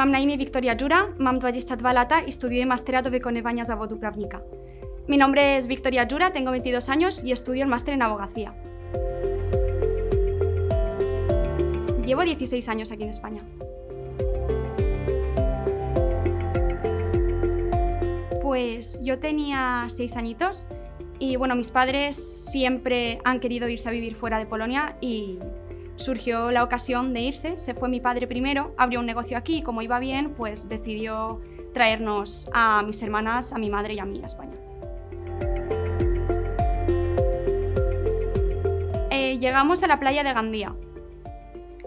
Mam na imię Wiktoria Dziura, mam 22 lata y studiuję Mastera do Wykonywania Zawodu Prawnika. Mi nombre es Victoria Dziura, tengo 22 años y estudio el máster en abogacía. Llevo 16 años aquí en España. Pues yo tenía 6 añitos y bueno, mis padres siempre han querido irse a vivir fuera de Polonia y surgió la ocasión de irse. Se fue mi padre primero, abrió un negocio aquí y como iba bien, pues decidió traernos a mis hermanas, a mi madre y a mí a España. Llegamos a la playa de Gandía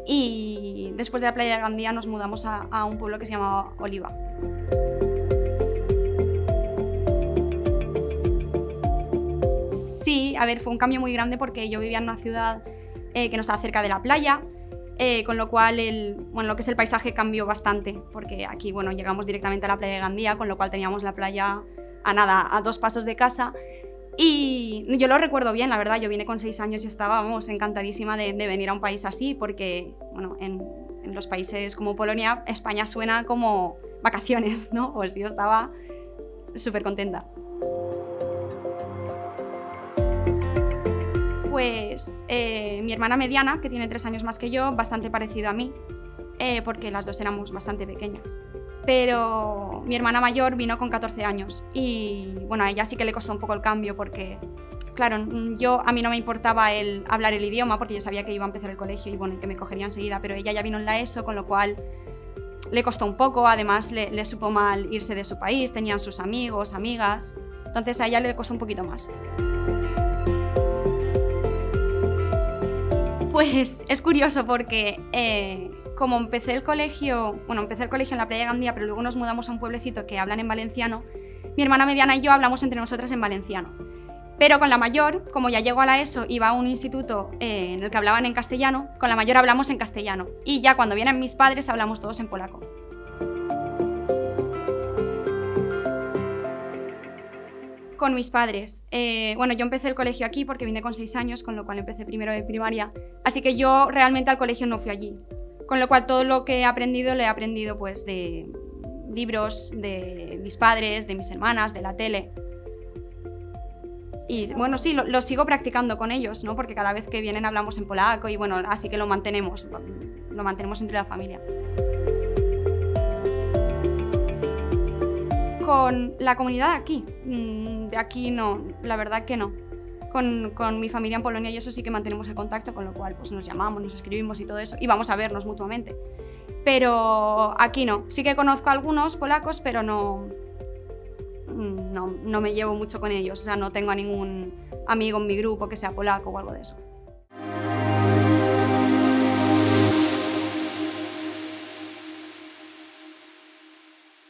y después de la playa de Gandía nos mudamos a un pueblo que se llamaba Oliva. Sí, a ver, fue un cambio muy grande porque yo vivía en una ciudad que no estaba cerca de la playa, con lo cual lo que es el paisaje cambió bastante, porque aquí llegamos directamente a la playa de Gandía, con lo cual teníamos la playa a 2 pasos de casa. Y yo lo recuerdo bien, la verdad, yo vine con 6 años y estaba encantadísima de venir a un país así, porque en los países como Polonia, España suena como vacaciones, ¿no? Pues yo estaba súper contenta. Pues mi hermana mediana, que tiene 3 años más que yo, bastante parecida a mí, porque las dos éramos bastante pequeñas. Pero mi hermana mayor vino con 14 años y a ella sí que le costó un poco el cambio porque, claro, a mí no me importaba hablar el idioma porque yo sabía que iba a empezar el colegio y que me cogería enseguida, pero ella ya vino en la ESO, con lo cual le costó un poco, además le supo mal irse de su país, tenían sus amigos, amigas, entonces a ella le costó un poquito más. Pues es curioso porque como empecé el colegio en la playa de Gandía, pero luego nos mudamos a un pueblecito que hablan en valenciano, mi hermana mediana y yo hablamos entre nosotras en valenciano. Pero con la mayor, como ya llegó a la ESO y va a un instituto en el que hablaban en castellano, con la mayor hablamos en castellano. Y ya cuando vienen mis padres hablamos todos en polaco. Con mis padres. Yo empecé el colegio aquí porque vine con 6 años, con lo cual empecé primero de primaria. Así que yo realmente al colegio no fui allí. Con lo cual todo lo que he aprendido, lo he aprendido pues de libros, de mis padres, de mis hermanas, de la tele. Y sí, lo sigo practicando con ellos, ¿no? Porque cada vez que vienen hablamos en polaco y así que lo mantenemos entre la familia. Con la comunidad de aquí no, la verdad que no. Con mi familia en Polonia y eso sí que mantenemos el contacto, con lo cual pues nos llamamos, nos escribimos y todo eso, y vamos a vernos mutuamente. Pero aquí no. Sí que conozco a algunos polacos, pero no me llevo mucho con ellos. O sea, no tengo a ningún amigo en mi grupo que sea polaco o algo de eso.